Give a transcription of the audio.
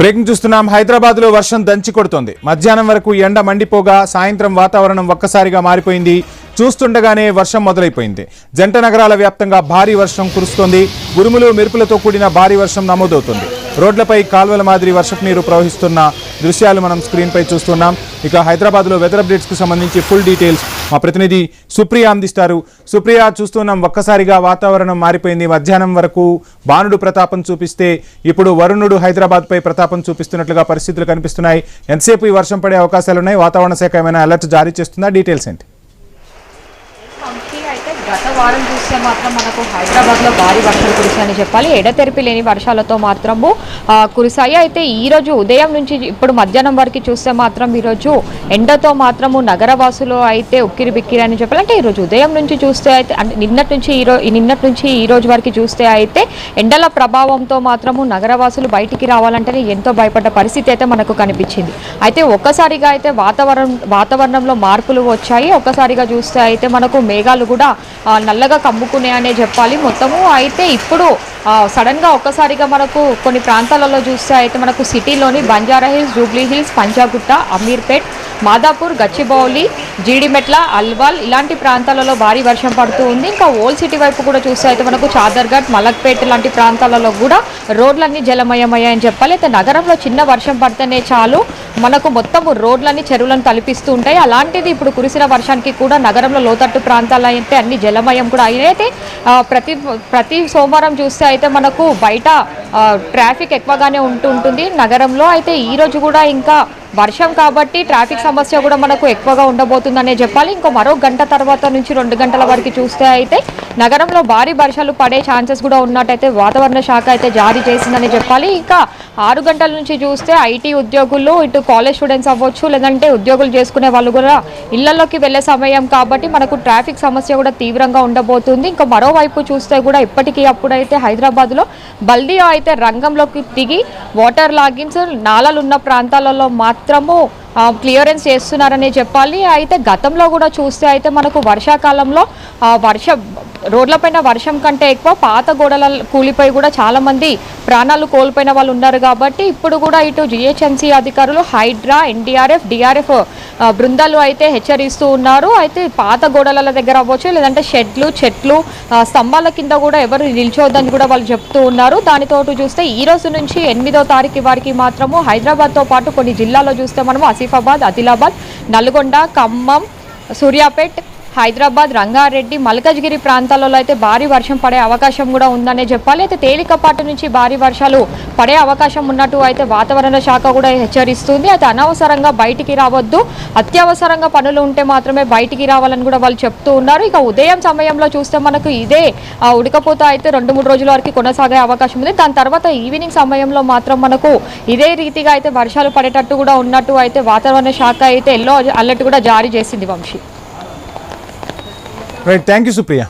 Breaking చూస్తున్నాం. హైదరాబాద్ లో వర్షం దంచి కొడుతోంది. మధ్యాహ్నం వరకు ఎండ మండిపోగా సాయంత్రం వాతావరణం ఒక్కసారిగా మారిపోయింది. చూస్తుండగానే వర్షం మొదలైపోయింది. జంట నగరాల వ్యాప్తంగా భారీ వర్షం కురుస్తోంది. ఉరుములు మెరుపులతో కూడిన భారీ వర్షం నమోదవుతుంది. రోడ్లపై కాల్వల మాదిరి వర్షపు నీరు ప్రవహిస్తున్న దృశ్యాలు మనం స్క్రీన్ పై చూస్తున్నాం. ఇక హైదరాబాద్ లో వెదర్ అప్డేట్స్ కు సంబంధించి ఫుల్ డీటెయిల్స్ మా ప్రతినిధి సుప్రియ అందిస్తారు. సుప్రియ, చూస్తున్నాం ఒక్కసారిగా వాతావరణం మారిపోయింది. మధ్యాహ్నం వరకు బాణుడు ప్రతాపం చూపిస్తే ఇప్పుడు వరుణుడు హైదరాబాద్ పై ప్రతాపం చూపిస్తున్నట్లుగా పరిస్థితులు కనిపిస్తున్నాయి. ఎంతసేపు ఈ వర్షం పడే అవకాశాలున్నాయి? వాతావరణ శాఖ ఏమైనా అలర్ట్ జారీ చేస్తుందా? డీటెయిల్స్ ఏంటి? గత వారం చూస్తే మాత్రం మనకు హైదరాబాద్లో భారీ వర్షాలు కురిశాయని చెప్పాలి. ఎడతెరిపి లేని వర్షాలతో మాత్రము కురిశాయి. అయితే ఈరోజు ఉదయం నుంచి ఇప్పుడు మధ్యాహ్నం వరకు చూస్తే మాత్రం ఈరోజు ఎండతో మాత్రము నగరవాసులు అయితే ఉక్కిరి బిక్కిరి అని చెప్పాలి. అంటే ఈరోజు ఉదయం నుంచి చూస్తే అయితే అంటే నిన్నటి నుంచి ఈ రోజు వరకు చూస్తే అయితే ఎండల ప్రభావంతో మాత్రము నగరవాసులు బయటికి రావాలంటేనే ఎంతో భయపడ్డ పరిస్థితి అయితే మనకు కనిపించింది. అయితే ఒక్కసారిగా అయితే వాతావరణంలో మార్పులు వచ్చాయి. ఒక్కసారిగా చూస్తే అయితే మనకు మేఘాలు కూడా నల్లగా కమ్ముకున్నాయనే చెప్పాలి మొత్తము. అయితే ఇప్పుడు సడన్గా ఒక్కసారిగా మనకు కొన్ని ప్రాంతాలలో చూస్తే అయితే మనకు సిటీలోని బంజారా హిల్స్, జూబ్లీ హిల్స్, పంజాగుట్ట, అమీర్పేట్, మాదాపూర్, గచ్చిబౌలి, జీడిమెట్ల, అల్వాల్ ఇలాంటి ప్రాంతాలలో భారీ వర్షం పడుతూ ఉంది. ఇంకా ఓల్డ్ సిటీ వైపు కూడా చూస్తే అయితే మనకు చాదర్ఘట్, మలక్పేట్ లాంటి ప్రాంతాలలో కూడా రోడ్లన్నీ జలమయమయ్యాయని చెప్పాలి. అయితే నగరంలో చిన్న వర్షం పడితేనే చాలు మనకు మొత్తం రోడ్లన్నీ చెరువులను తలపిస్తూ ఉంటాయి. అలాంటిది ఇప్పుడు కురిసిన వర్షానికి కూడా నగరంలో లోతట్టు ప్రాంతాలు అయితే అన్ని జలమయం కూడా అయినాయి. అయితే ప్రతి సోమవారం చూస్తే అయితే మనకు బయట ట్రాఫిక్ ఎక్కువగానే ఉంటుంది నగరంలో. అయితే ఈరోజు కూడా ఇంకా వర్షం కాబట్టి ట్రాఫిక్ సమస్య కూడా మనకు ఎక్కువగా ఉండబోతుందనే చెప్పాలి. ఇంకో మరో గంట తర్వాత నుంచి 2 గంటల వరకు చూస్తే అయితే నగరంలో భారీ వర్షాలు పడే ఛాన్సెస్ కూడా ఉన్నట్టయితే వాతావరణ శాఖ అయితే జారీ చేసిందని చెప్పాలి. ఇంకా 6 గంటల నుంచి చూస్తే ఐటీ ఉద్యోగులు, ఇటు కాలేజ్ స్టూడెంట్స్ అవ్వచ్చు, లేదంటే ఉద్యోగులు చేసుకునే వాళ్ళు కూడా ఇళ్లలోకి వెళ్లే సమయం కాబట్టి మనకు ట్రాఫిక్ సమస్య కూడా తీవ్రంగా ఉండబోతుంది. ఇంకా మరోవైపు చూస్తే కూడా ఇప్పటికీ అప్పుడైతే హైదరాబాద్లో బల్దియా అయితే రంగంలోకి దిగి వాటర్ లాగిన్స్, నాలాలు ఉన్న ప్రాంతాలలో మాత్రము క్లియరెన్స్ చేస్తున్నారని చెప్పాలి. అయితే గతంలో కూడా చూస్తే అయితే మనకు వర్షాకాలంలో రోడ్లపైన వర్షం కంటే ఎక్కువ పాత గోడల కూలిపోయి కూడా చాలామంది ప్రాణాలు కోల్పోయిన వాళ్ళు ఉన్నారు. కాబట్టి ఇప్పుడు కూడా ఇటు జిహెచ్ఎంసీ అధికారులు, హైడ్రా, ఎన్డీఆర్ఎఫ్, డిఆర్ఎఫ్ బృందాలు అయితే హెచ్చరిస్తూ ఉన్నారు. అయితే పాత గోడల దగ్గర అవ్వచ్చు, లేదంటే షెడ్లు, చెట్లు, స్తంభాల కింద కూడా ఎవరు నిల్చోద్దని కూడా వాళ్ళు చెప్తూ ఉన్నారు. దానితో చూస్తే ఈ రోజు నుంచి 8వ తారీఖు వరకు మాత్రము హైదరాబాద్తో పాటు కొన్ని జిల్లాల్లో చూస్తే మనము ఆసిఫాబాద్, ఆదిలాబాద్, నల్గొండ, ఖమ్మం, సూర్యాపేట్, హైదరాబాద్, రంగారెడ్డి, మల్కాజ్గిరి ప్రాంతాలలో అయితే భారీ వర్షం పడే అవకాశం కూడా ఉందనే చెప్పాలి. అయితే తేలికపాటి నుంచి భారీ వర్షాలు పడే అవకాశం ఉన్నట్టు అయితే వాతావరణ శాఖ కూడా హెచ్చరిస్తుంది. అయితే అనవసరంగా బయటికి రావద్దు, అత్యవసరంగా పనులు ఉంటే మాత్రమే బయటికి రావాలని కూడా వాళ్ళు చెప్తూ ఉన్నారు. ఇక ఉదయం సమయంలో చూస్తే మనకు ఇదే ఉడకపోత అయితే 2-3 రోజుల వరకు కొనసాగే అవకాశం ఉంది. దాని తర్వాత ఈవినింగ్ సమయంలో మాత్రం మనకు ఇదే రీతిగా అయితే వర్షాలు పడేటట్టు కూడా ఉన్నట్టు అయితే వాతావరణ శాఖ అయితే ఎల్లో అలర్ట్ కూడా జారీ చేసింది. Vamshi, right, thank you Supriya.